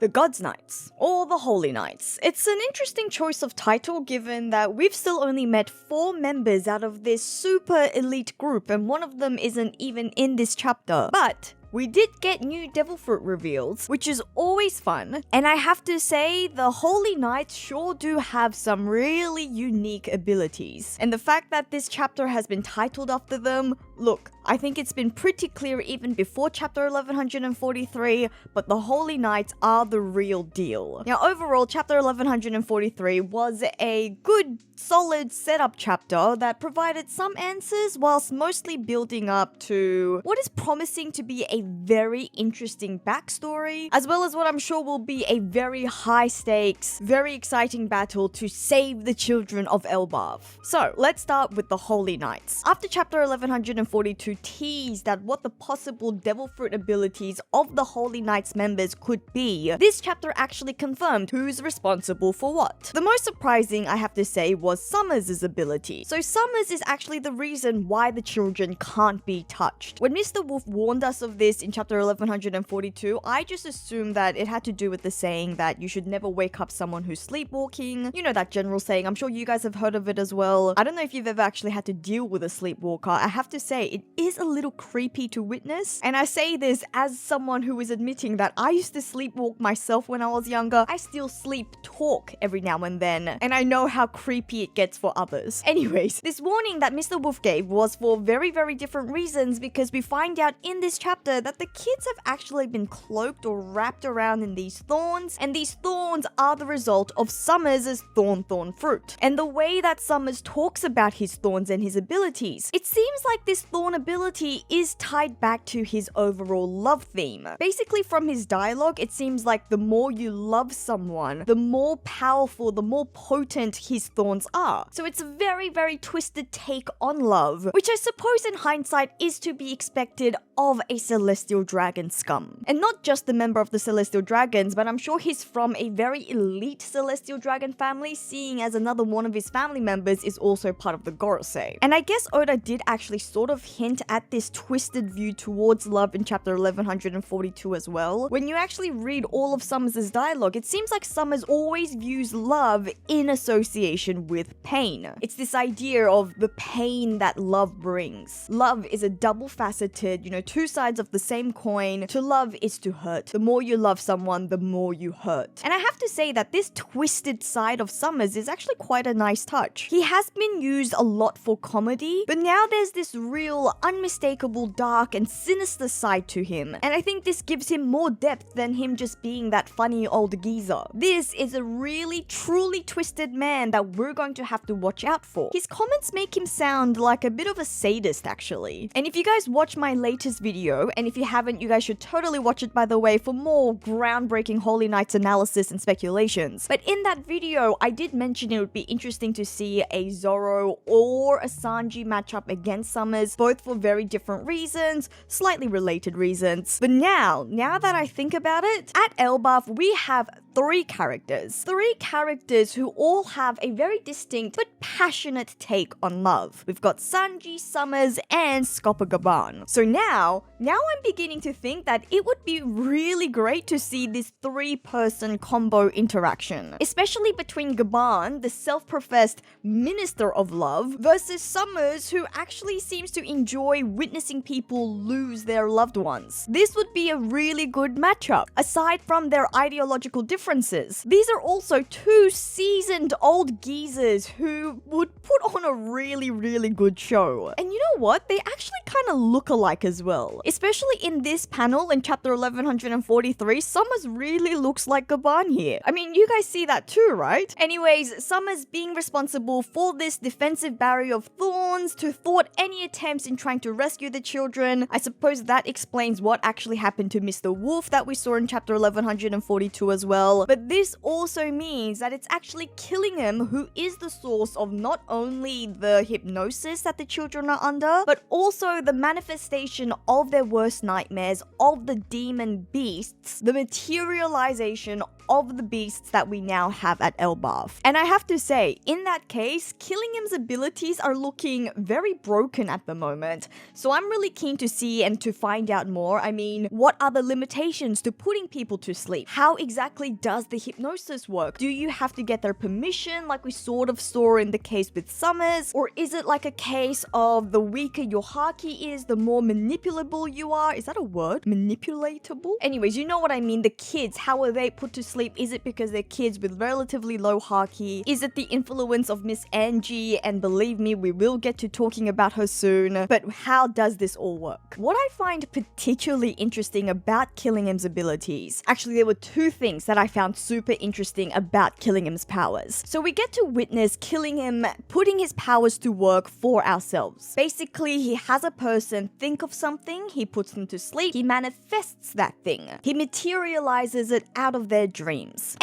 The God's Knights, or the Holy Knights. It's an interesting choice of title given that we've still only met 4 members out of this super elite group, and one of them isn't even in this chapter. But we did get new devil fruit reveals, which is always fun, and I have to say the Holy Knights sure do have some really unique abilities. And the fact that this chapter has been titled after them, look, I think it's been pretty clear even before chapter 1143, but the Holy Knights are the real deal. Now overall, chapter 1143 was a good, solid setup chapter that provided some answers whilst mostly building up to what is promising to be a very interesting backstory, as well as what I'm sure will be a very high stakes, very exciting battle to save the children of Elbaf. So let's start with the Holy Knights. After chapter 1142 teased at what the possible devil fruit abilities of the Holy Knights members could be, this chapter actually confirmed who's responsible for what. The most surprising, I have to say, was Summers' ability. So Summers is actually the reason why the children can't be touched. When Mr. Wolf warned us of this in chapter 1142, I just assumed that it had to do with the saying that you should never wake up someone who's sleepwalking. You know that general saying, I'm sure you guys have heard of it as well. I don't know if you've ever actually had to deal with a sleepwalker. I have to say, it is a little creepy to witness. And I say this as someone who is admitting that I used to sleepwalk myself when I was younger. I still sleep talk every now and then, and I know how creepy it gets for others. Anyways, this warning that Mr. Wolf gave was for very, very different reasons, because we find out in this chapter that the kids have actually been cloaked or wrapped around in these thorns, and these thorns are the result of Summers' thorn fruit. And the way that Summers talks about his thorns and his abilities, it seems like this thorn ability is tied back to his overall love theme. Basically, from his dialogue, it seems like the more you love someone, the more powerful, the more potent his thorns are. So it's a very, very twisted take on love, which I suppose in hindsight is to be expected of a celestial dragon scum. And not just the member of the celestial dragons, but I'm sure he's from a very elite celestial dragon family, seeing as another one of his family members is also part of the Gorosei. And I guess Oda did actually sort of hint at this twisted view towards love in chapter 1142 as well. When you actually read all of Summers' dialogue, it seems like Summers always views love in association with pain. It's this idea of the pain that love brings. Love is a double-faceted, two sides of the same coin. To love is to hurt. The more you love someone, the more you hurt. And I have to say that this twisted side of Summers is actually quite a nice touch. He has been used a lot for comedy, but now there's this real, unmistakable, dark and sinister side to him. And I think this gives him more depth than him just being that funny old geezer. This is a really, truly twisted man that we're going to have to watch out for. His comments make him sound like a bit of a sadist, actually. And if you guys watch my latest video, and if you haven't, you guys should totally watch it, by the way, for more groundbreaking Holy Knights analysis and speculations. But in that video, I did mention it would be interesting to see a Zoro or a Sanji matchup against Summers, both for very different reasons, slightly related reasons. But now that I think about it, at Elbaf, we have 3 characters. 3 characters who all have a very distinct but passionate take on love. We've got Sanji, Summers, and Gaban. So now I'm beginning to think that it would be really great to see this 3-person combo interaction, especially between Gaban, the self-professed minister of love, versus Summers, who actually seems to enjoy witnessing people lose their loved ones. This would be a really good matchup. Aside from their ideological differences, these are also 2 seasoned old geezers who would put on a really, really good show. And you know what? They actually kind of look alike as well. Especially in this panel in chapter 1143, Summers really looks like Gaban here. I mean, you guys see that too, right? Anyways, Summers being responsible for this defensive barrier of thorns to thwart any attempts in trying to rescue the children. I suppose that explains what actually happened to Mr. Wolf that we saw in chapter 1142 as well. well, but this also means that it's actually Qillingham who is the source of not only the hypnosis that the children are under, but also the manifestation of their worst nightmares, of the demon beasts, the materialization of the beasts that we now have at Elbaf. And I have to say, in that case, Qillingham's abilities are looking very broken at the moment. So I'm really keen to see and to find out more. I mean, what are the limitations to putting people to sleep? How exactly does the hypnosis work? Do you have to get their permission like we sort of saw in the case with Summers? Or is it like a case of the weaker your haki is, the more manipulable you are? Is that a word? Manipulatable? Anyways, you know what I mean. The kids, how are they put to sleep? Is it because they're kids with relatively low haki? Is it the influence of Miss Angie? And believe me, we will get to talking about her soon. But how does this all work? What I find particularly interesting about Qillingham's abilities, actually there were two things that I found super interesting about Qillingham's powers. So we get to witness Qillingham putting his powers to work for ourselves. Basically, he has a person think of something, he puts them to sleep, he manifests that thing. He materializes it out of their dreams.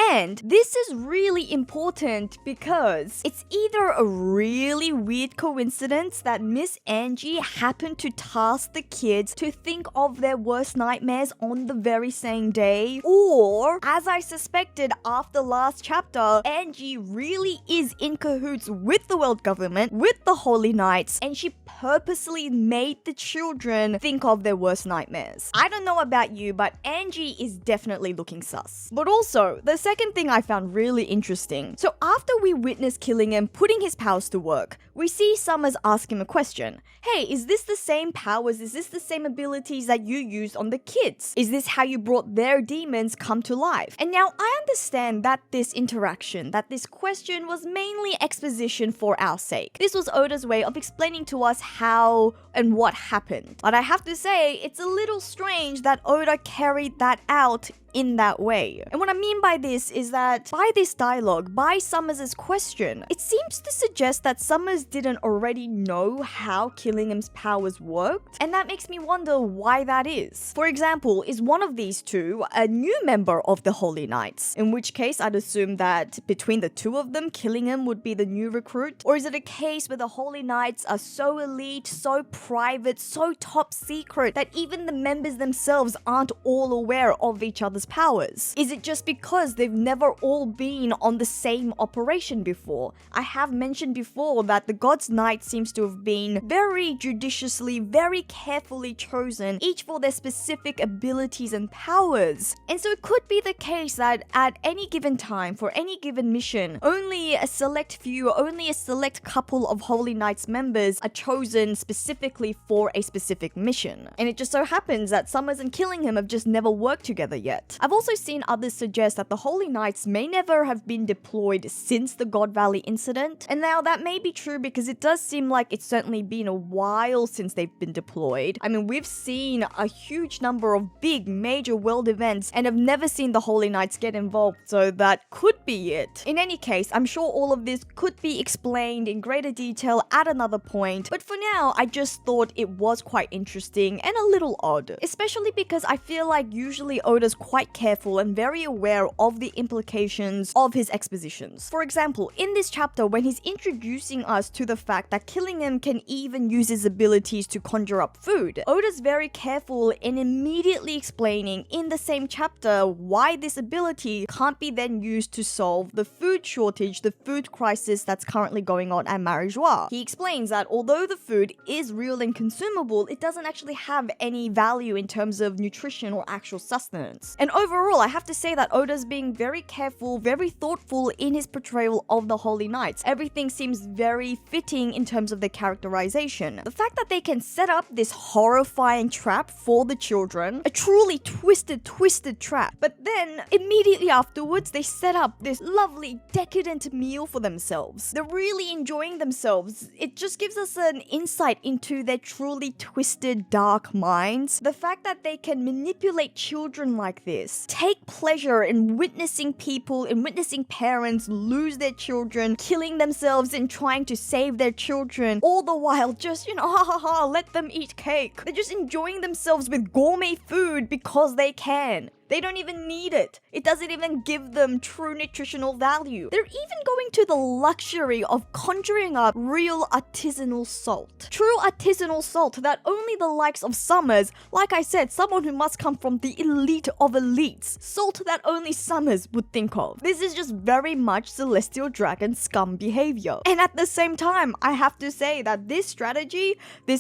And this is really important because it's either a really weird coincidence that Miss Angie happened to task the kids to think of their worst nightmares on the very same day, or, as I suspected after last chapter, Angie really is in cahoots with the world government, with the Holy Knights, and she purposely made the children think of their worst nightmares. I don't know about you, but Angie is definitely looking sus. But also, the second thing I found really interesting. So after we witness Qillingham putting his powers to work, we see Summers ask him a question. Hey, is this the same powers? Is this the same abilities that you used on the kids? Is this how you brought their demons come to life? And now I understand that this interaction, that this question was mainly exposition for our sake. This was Oda's way of explaining to us how and what happened. But I have to say, it's a little strange that Oda carried that out in that way. And what I mean by this is that by this dialogue, by Summers' question, it seems to suggest that Summers didn't already know how Qillingham's powers worked, and that makes me wonder why that is. For example, is one of these two a new member of the Holy Knights? In which case, I'd assume that between the two of them, Qillingham would be the new recruit. Or is it a case where the Holy Knights are so elite, so private, so top secret that even the members themselves aren't all aware of each other's powers? Is it just because they've never all been on the same operation before? I have mentioned before that the God's Knight seems to have been very judiciously, very carefully chosen, each for their specific abilities and powers. And so it could be the case that at any given time, for any given mission, only a select few, only a select couple of Holy Knights members are chosen specifically for a specific mission. And it just so happens that Summers and Qillingham have just never worked together yet. I've also seen others suggest that the Holy Knights may never have been deployed since the God Valley incident, and now that may be true because it does seem like it's certainly been a while since they've been deployed. I mean, we've seen a huge number of big major world events and have never seen the Holy Knights get involved, so that could be it. In any case, I'm sure all of this could be explained in greater detail at another point, but for now, I just thought it was quite interesting and a little odd, especially because I feel like usually Oda's quite careful and very aware of the implications of his expositions. For example, in this chapter, when he's introducing us to the fact that Qillingham can even use his abilities to conjure up food, Oda's very careful in immediately explaining in the same chapter why this ability can't be then used to solve the food shortage, the food crisis that's currently going on at Marijois. He explains that although the food is real and consumable, it doesn't actually have any value in terms of nutrition or actual sustenance. And overall, I have to say that Oda's being very careful, very thoughtful in his portrayal of the Holy Knights. Everything seems very fitting in terms of their characterization. The fact that they can set up this horrifying trap for the children, a truly twisted trap, but then immediately afterwards they set up this lovely decadent meal for themselves. They're really enjoying themselves. It just gives us an insight into their truly twisted, dark minds. The fact that they can manipulate children like this, take pleasure in witnessing people, in witnessing parents lose their children, killing themselves in trying to save their children, all the while just, let them eat cake. They're just enjoying themselves with gourmet food because they can. They don't even need it. It doesn't even give them true nutritional value. They're even going to the luxury of conjuring up real artisanal salt. True artisanal salt that only the likes of Summers, like I said, someone who must come from the elite of elites, salt that only Summers would think of. This is just very much Celestial Dragon scum behavior. And at the same time, I have to say that this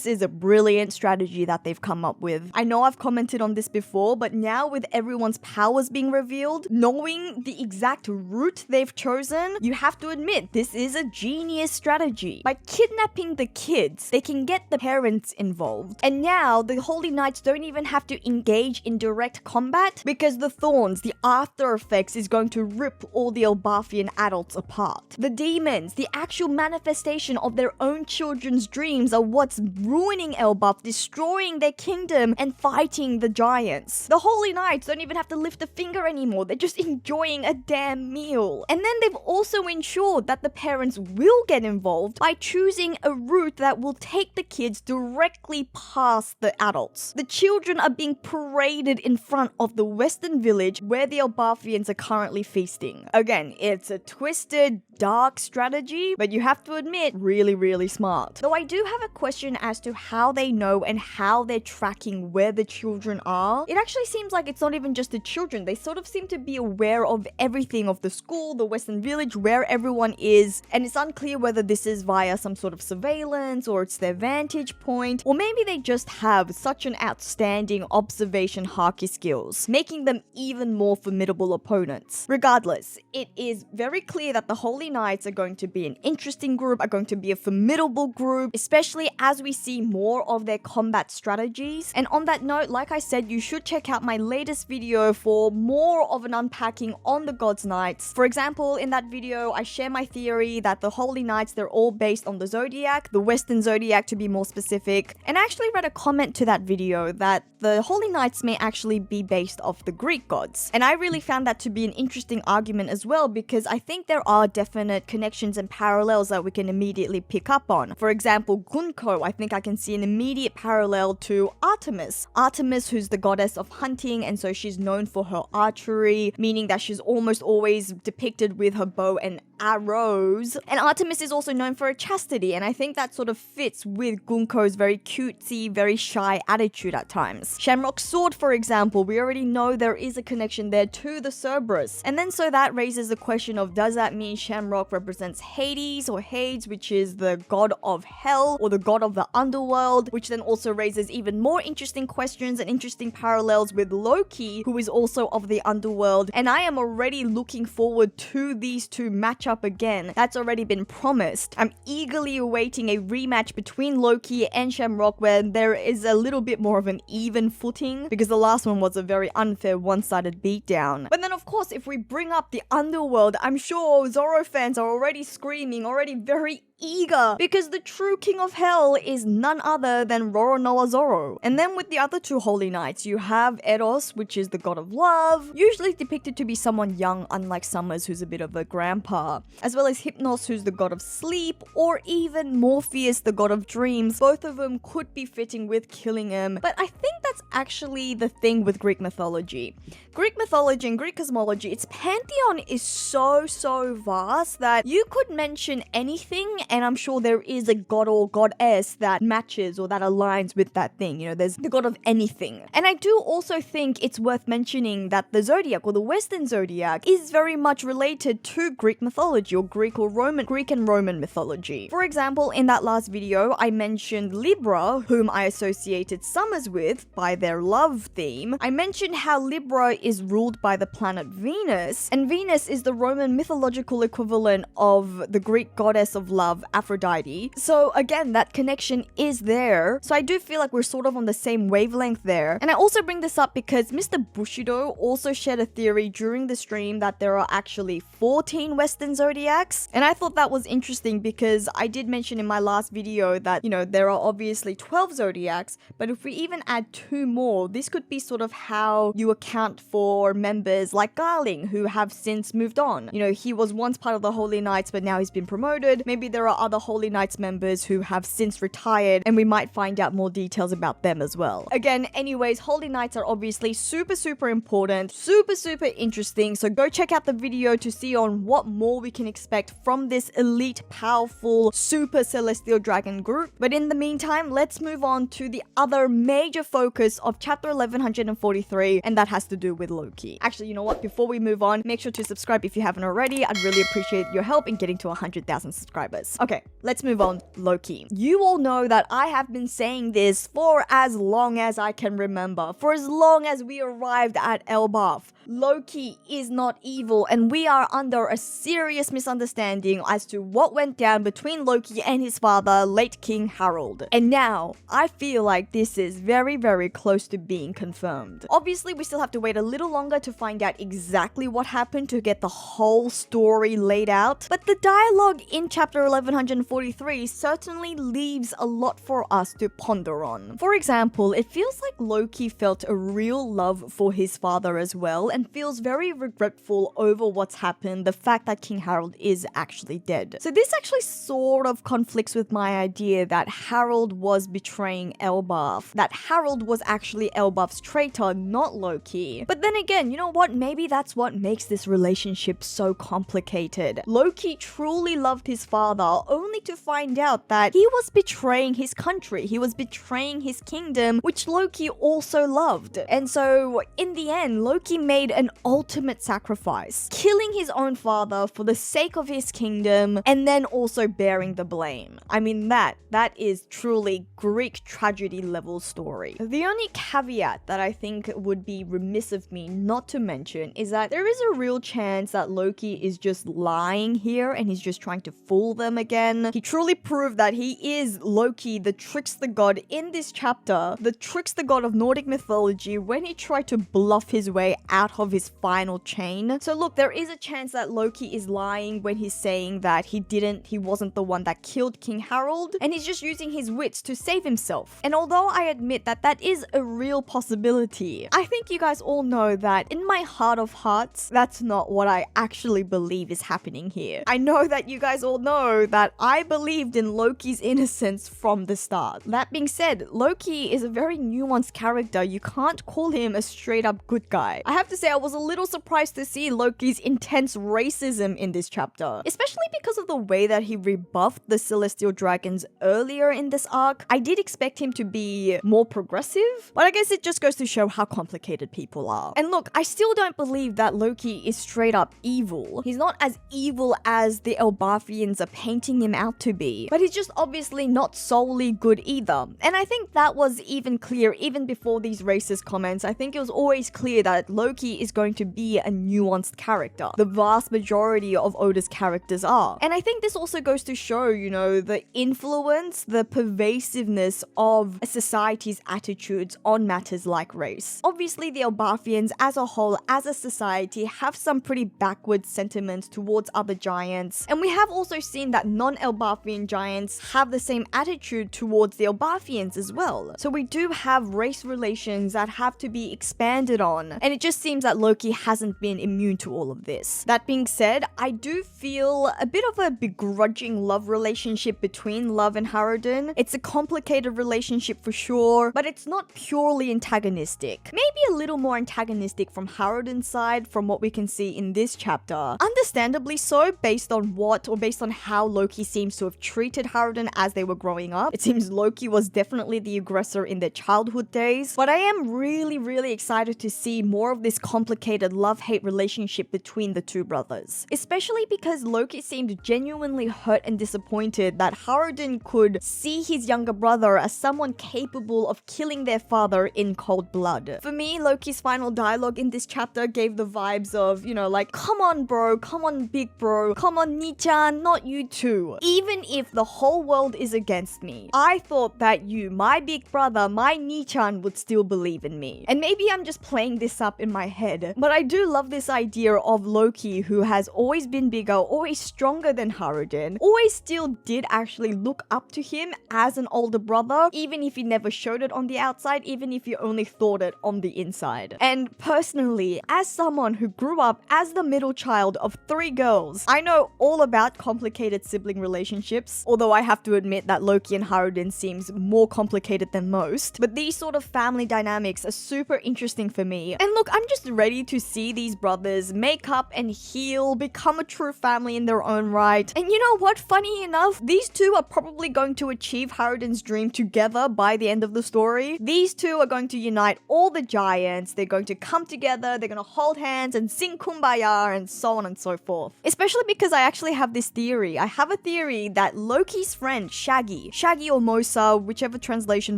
is a brilliant strategy that they've come up with. I know I've commented on this before, but now with everyone's powers being revealed, knowing the exact route they've chosen, you have to admit this is a genius strategy. By kidnapping the kids, they can get the parents involved. And now the Holy Knights don't even have to engage in direct combat because the thorns, the after effects is going to rip all the Elbathian adults apart. The demons, the actual manifestation of their own children's dreams are what's ruining Elbaf, destroying their kingdom and fighting the giants. The Holy Knights don't even have to lift a finger anymore. They're just enjoying a damn meal. And then they've also ensured that the parents will get involved by choosing a route that will take the kids directly past the adults. The children are being paraded in front of the western village where the Elbathians are currently feasting. Again, it's a twisted, dark strategy, but you have to admit, really, really smart. Though I do have a question as to how they know and how they're tracking where the children are. It actually seems like it's not even just the children. They sort of seem to be aware of everything, of the school, the western village, where everyone is, and it's unclear whether this is via some sort of surveillance or it's their vantage point, or maybe they just have such an outstanding observation haki skills, making them even more formidable opponents. Regardless, it is very clear that the Holy Knights are going to be an interesting group, are going to be a formidable group, especially as we see more of their combat strategies. And on that note, like I said, you should check out my latest video for more of an unpacking on the God's Knights. For example, in that video, I share my theory that the Holy Knights, they're all based on the Zodiac, the Western Zodiac to be more specific. And I actually read a comment to that video that the Holy Knights may actually be based off the Greek gods. And I really found that to be an interesting argument as well, because I think there are definite connections and parallels that we can immediately pick up on. For example, Gunko, I think I can see an immediate parallel to Artemis. Artemis, who's the goddess of hunting, and so she's known for her archery, meaning that she's almost always depicted with her bow and arrows. And Artemis is also known for her chastity, and I think that sort of fits with Gunko's very cutesy, very shy attitude at times. Shamrock's sword, for example, we already know there is a connection there to the Cerberus. And then so that raises the question of, does that mean Shamrock represents Hades or Hades, which is the god of hell or the god of the underworld, which then also raises even more interesting questions and interesting parallels with Loki, who is also of the underworld. And I am already looking forward to these two match up again. That's already been promised. I'm eagerly awaiting a rematch between Loki and Shamrock where there is a little bit more of an even footing, because the last one was a very unfair one-sided beatdown. But then of course, if we bring up the underworld, I'm sure Zoro fans are already screaming, already very eager, because the true king of hell is none other than Roronoa Zoro. And then with the other two Holy Knights, you have Eros, which is the god of love, usually depicted to be someone young, unlike Summers, who's a bit of a grandpa, as well as Hypnos, who's the god of sleep, or even Morpheus, the god of dreams. Both of them could be fitting with Qillingham, but I think that's actually the thing with Greek mythology. Greek mythology and Greek cosmology, its pantheon is so vast that you could mention anything and I'm sure there is a god or goddess that matches or that aligns with that thing. You know, there's the god of anything. And I do also think it's worth mentioning that the Zodiac or the Western Zodiac is very much related to Greek mythology or Greek and Roman mythology. For example, in that last video, I mentioned Libra, whom I associated Summers with by their love theme. I mentioned how Libra is ruled by the planet Venus, and Venus is the Roman mythological equivalent of the Greek goddess of love, Aphrodite. So again, that connection is there. So I do feel like we're sort of on the same wavelength there. And I also bring this up because Mr. Bushido also shared a theory during the stream that there are actually 14 Western Zodiacs. And I thought that was interesting because I did mention in my last video that, you know, there are obviously 12 Zodiacs, but if we even add 2 more, this could be sort of how you account for members like Garling, who have since moved on. You know, he was once part of the Holy Knights, but now he's been promoted. Maybe there there are other Holy Knights members who have since retired, and we might find out more details about them as well. Again, anyways, Holy Knights are obviously super important, super interesting, so go check out the video to see on what more we can expect from this elite, powerful, super celestial dragon group. But in the meantime, let's move on to the other major focus of chapter 1143, and that has to do with Loki. Actually, you know what? Before we move on, make sure to subscribe if you haven't already. I'd really appreciate your help in getting to 100,000 subscribers. Okay, let's move on. Loki. You all know that I have been saying this for as long as I can remember, for as long as we arrived at Elbaf. Loki is not evil, and we are under a serious misunderstanding as to what went down between Loki and his father, late King Harold. And now, I feel like this is very close to being confirmed. Obviously, we still have to wait a little longer to find out exactly what happened to get the whole story laid out, but the dialogue in chapter 1143 certainly leaves a lot for us to ponder on. For example, it feels like Loki felt a real love for his father as well, and feels very regretful over what's happened, the fact that King Harold is actually dead. So this actually sort of conflicts with my idea that Harold was betraying Elbaf, that Harold was actually Elbaf's traitor, not Loki. But then again, you know what? Maybe that's what makes this relationship so complicated. Loki truly loved his father, only to find out that he was betraying his country, he was betraying his kingdom, which Loki also loved. And so, in the end, Loki made an ultimate sacrifice, killing his own father for the sake of his kingdom, and then also bearing the blame. I mean, that is truly Greek tragedy level story. The only caveat that I think would be remiss of me not to mention is that there is a real chance that Loki is just lying here and he's just trying to fool them again. He truly proved that he is Loki, the trickster god in this chapter, the trickster god of Nordic mythology, when he tried to bluff his way out of his final chain. So look, there is a chance that Loki is lying when he's saying that he wasn't the one that killed King Harold, and he's just using his wits to save himself. And although I admit that that is a real possibility, I think you guys all know that in my heart of hearts, that's not what I actually believe is happening here. I know that you guys all know that I believed in Loki's innocence from the start. That being said, Loki is a very nuanced character. You can't call him a straight up good guy. I have to say I was a little surprised to see Loki's intense racism in this chapter, especially because of the way that he rebuffed the celestial dragons earlier in this arc. I did expect him to be more progressive, but I guess it just goes to show how complicated people are. And look, I still don't believe that Loki is straight up evil. He's not as evil as the Elbathians are painting him out to be, but he's just obviously not solely good either. And I think that was even clear even before these racist comments. I think it was always clear that Loki is going to be a nuanced character. The vast majority of Oda's characters are. And I think this also goes to show, you know, the influence, the pervasiveness of a society's attitudes on matters like race. Obviously, the Elbathians as a whole, as a society, have some pretty backward sentiments towards other giants. And we have also seen that non-Elbathian giants have the same attitude towards the Elbathians as well. So we do have race relations that have to be expanded on. And it just seems that Loki hasn't been immune to all of this. That being said, I do feel a bit of a begrudging love relationship between Love and Hajrudin. It's a complicated relationship for sure, but it's not purely antagonistic. Maybe a little more antagonistic from Hajrudin's side from what we can see in this chapter. Understandably so, based on how Loki seems to have treated Hajrudin as they were growing up. It seems Loki was definitely the aggressor in their childhood days, but I am really excited to see more of this complicated love-hate relationship between the two brothers. Especially because Loki seemed genuinely hurt and disappointed that Hajrudin could see his younger brother as someone capable of killing their father in cold blood. For me, Loki's final dialogue in this chapter gave the vibes of, you know, like, come on bro, come on big bro, come on Nichan, not you too. Even if the whole world is against me, I thought that you, my big brother, my Nichan, would still believe in me. And maybe I'm just playing this up in my head, but I do love this idea of Loki, who has always been bigger, always stronger than Hajrudin, always still did actually look up to him as an older brother, even if he never showed it on the outside, even if you only thought it on the inside. And personally, as someone who grew up as the middle child of 3 girls, I know all about complicated sibling relationships, although I have to admit that Loki and Hajrudin seems more complicated than most. But these sort of family dynamics are super interesting for me. And look, I'm just ready to see these brothers make up and heal, become a true family in their own right. And you know what? Funny enough, these two are probably going to achieve Hajrudin's dream together by the end of the story. These two are going to unite all the giants. They're going to come together. They're going to hold hands and sing Kumbaya and so on and so forth. Especially because I actually have this theory. I have a theory that Loki's friend, Shaggy or Mosa, whichever translation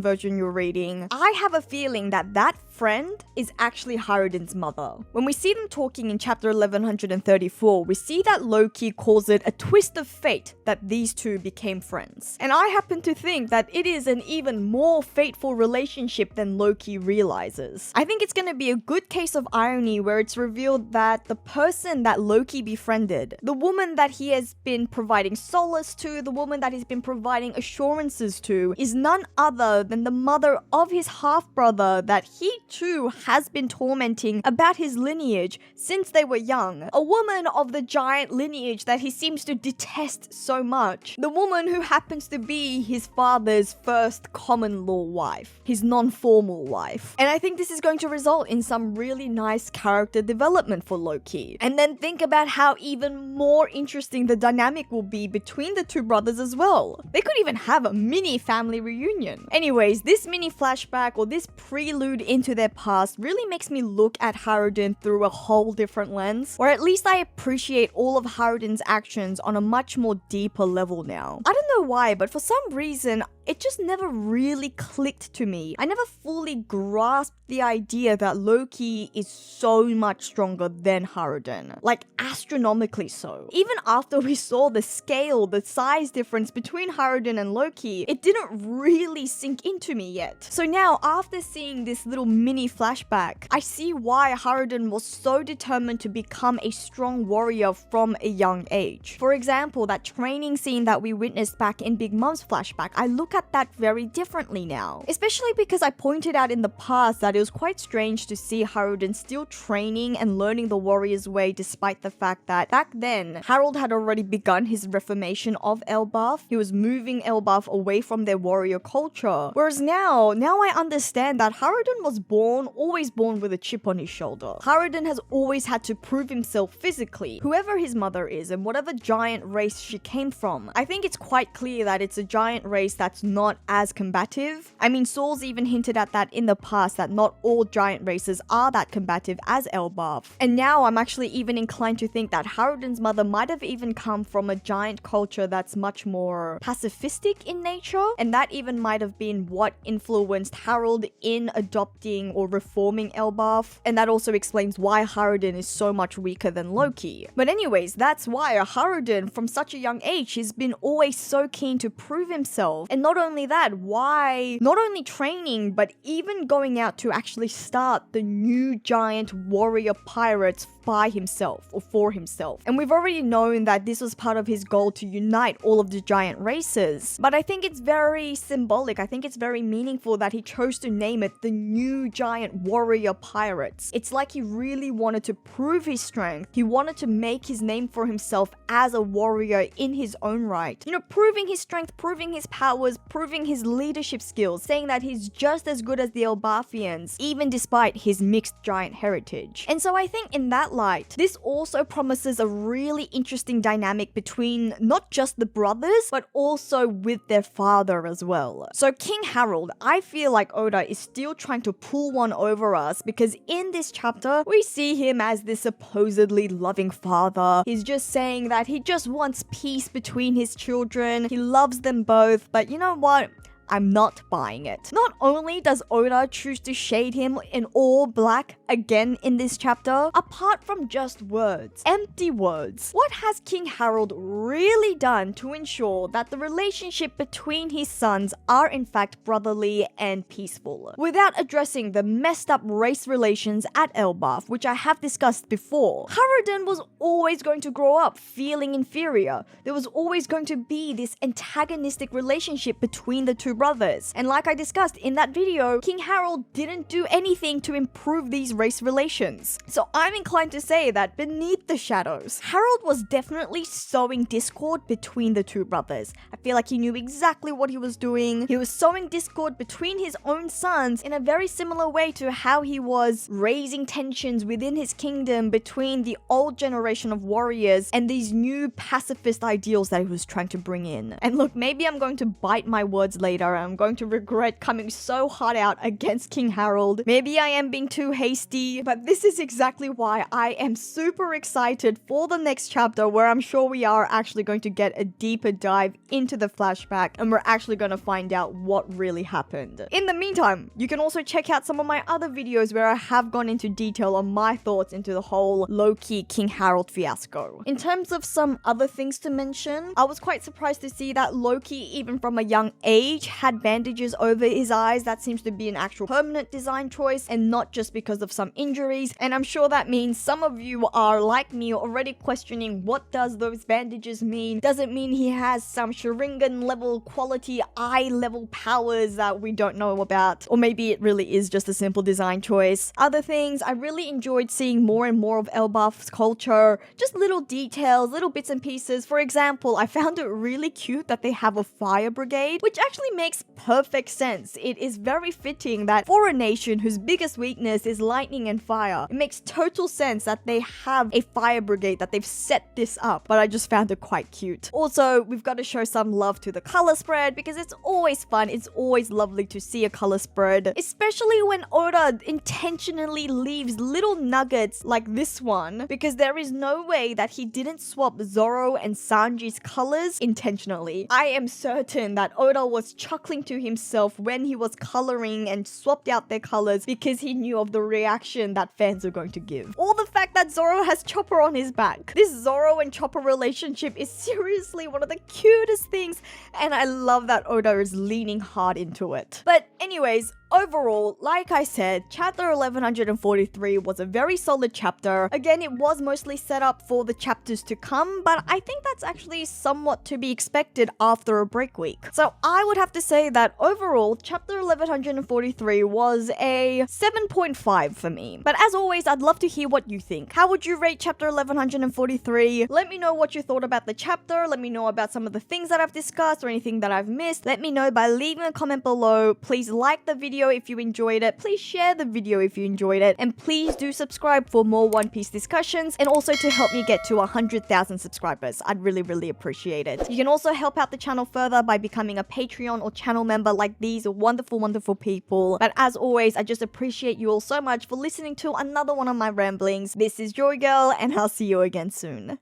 version you're reading, I have a feeling that that friend is actually Hajrudin's mother. When we see them talking in chapter 1134, we see that Loki calls it a twist of fate that these two became friends. And I happen to think that it is an even more fateful relationship than Loki realizes. I think it's going to be a good case of irony where it's revealed that the person that Loki befriended, the woman that he has been providing solace to, the woman that he's been providing assurances to, is none other than the mother of his half-brother that he too has been tormenting about his lineage since they were young. A woman of the giant lineage that he seems to detest so much. The woman who happens to be his father's first common law wife, his non-formal wife. And I think this is going to result in some really nice character development for Loki. And then think about how even more interesting the dynamic will be between the two brothers as well. They could even have a mini family reunion. Anyways, this mini flashback or this prelude into their past really makes me look at Hajrudin through a whole different lens, or at least I appreciate all of Hajrudin's actions on a much more deeper level now. I don't know why, but for some reason, it just never really clicked to me. I never fully grasped the idea that Loki is so much stronger than Hajrudin. Like, astronomically so. Even after we saw the scale, the size difference between Hajrudin and Loki, it didn't really sink into me yet. So now, after seeing this little mini flashback, I see why Hajrudin was so determined to become a strong warrior from a young age. For example, that training scene that we witnessed back in Big Mom's flashback, I look at that very differently now. Especially because I pointed out in the past that it was quite strange to see Hajrudin still training and learning the warrior's way despite the fact that back then, Harold had already begun his reformation of Elbaf. He was moving Elbaf away from their warrior culture. Whereas now I understand that Hajrudin was always born with a chip on his shoulder. Hajrudin has always had to prove himself physically, whoever his mother is and whatever giant race she came from. I think it's quite clear that it's a giant race that's not as combative. I mean, Saul's even hinted at that in the past, that not all giant races are that combative as Elbaf. And now I'm actually even inclined to think that Hajrudin's mother might have even come from a giant culture that's much more pacifistic in nature, and that even might have been what influenced Harold in adopting or reforming Elbaf, and that also explains why Hajrudin is so much weaker than Loki. But anyways, that's why Hajrudin from such a young age has been always so keen to prove himself, and not only that, why not only training but even going out to actually start the new giant warrior pirates by himself or for himself. And we've already known that this was part of his goal to unite all of the giant races. But I think it's very symbolic. I think it's very meaningful that he chose to name it the New Giant Warrior Pirates. It's like he really wanted to prove his strength. He wanted to make his name for himself as a warrior in his own right. You know, proving his strength, proving his powers, proving his leadership skills, saying that he's just as good as the Elbafians, even despite his mixed giant heritage. And so I think in that light, this also promises a really interesting dynamic between not just the brothers, but also with their father as well. So King Harold, I feel like Oda is still trying to pull one over us, because in this chapter, we see him as this supposedly loving father. He's just saying that he just wants peace between his children. He loves them both, but you know what? I'm not buying it. Not only does Oda choose to shade him in all black again in this chapter, apart from just words, empty words, what has King Harold really done to ensure that the relationship between his sons are in fact brotherly and peaceful? Without addressing the messed up race relations at Elbaf, which I have discussed before, Hajrudin was always going to grow up feeling inferior. There was always going to be this antagonistic relationship between the two brothers. And like I discussed in that video, King Harold didn't do anything to improve these race relations. So I'm inclined to say that beneath the shadows, Harold was definitely sowing discord between the two brothers. I feel like he knew exactly what he was doing. He was sowing discord between his own sons in a very similar way to how he was raising tensions within his kingdom between the old generation of warriors and these new pacifist ideals that he was trying to bring in. And look, maybe I'm going to bite my words later. I'm going to regret coming so hard out against King Harold. Maybe I am being too hasty, but this is exactly why I am super excited for the next chapter, where I'm sure we are actually going to get a deeper dive into the flashback and we're actually going to find out what really happened. In the meantime, you can also check out some of my other videos where I have gone into detail on my thoughts into the whole Loki King Harold fiasco. In terms of some other things to mention, I was quite surprised to see that Loki, even from a young age, had bandages over his eyes. That seems to be an actual permanent design choice and not just because of some injuries. And I'm sure that means some of you are like me, already questioning, what does those bandages mean? Does it mean he has some Sharingan level quality eye level powers that we don't know about? Or maybe it really is just a simple design choice. Other things, I really enjoyed seeing more and more of Elbaf's culture, just little details, little bits and pieces. For example, I found it really cute that they have a fire brigade, which actually makes perfect sense. It is very fitting that for a nation whose biggest weakness is lightning and fire, it makes total sense that they have a fire brigade, that they've set this up, but I just found it quite cute. Also, we've got to show some love to the color spread because it's always fun. It's always lovely to see a color spread, especially when Oda intentionally leaves little nuggets like this one, because there is no way that he didn't swap Zoro and Sanji's colors intentionally. I am certain that Oda was chuckling to himself when he was coloring and swapped out their colors because he knew of the reaction that fans are going to give. Or the fact that Zoro has Chopper on his back. This Zoro and Chopper relationship is seriously one of the cutest things, and I love that Oda is leaning hard into it. But anyways, overall, like I said, chapter 1143 was a very solid chapter. Again, it was mostly set up for the chapters to come, but I think that's actually somewhat to be expected after a break week. So I would have to say that overall, chapter 1143 was a 7.5 for me. But as always, I'd love to hear what you think. How would you rate chapter 1143? Let me know what you thought about the chapter. Let me know about some of the things that I've discussed or anything that I've missed. Let me know by leaving a comment below. Please like the video if you enjoyed it, please share the video if you enjoyed it, and please do subscribe for more One Piece discussions and also to help me get to 100,000 subscribers. I'd really appreciate it. You can also help out the channel further by becoming a Patreon or channel member like these wonderful people. But as always, I just appreciate you all so much for listening to another one of my ramblings. This is JoyGirl, and I'll see you again soon.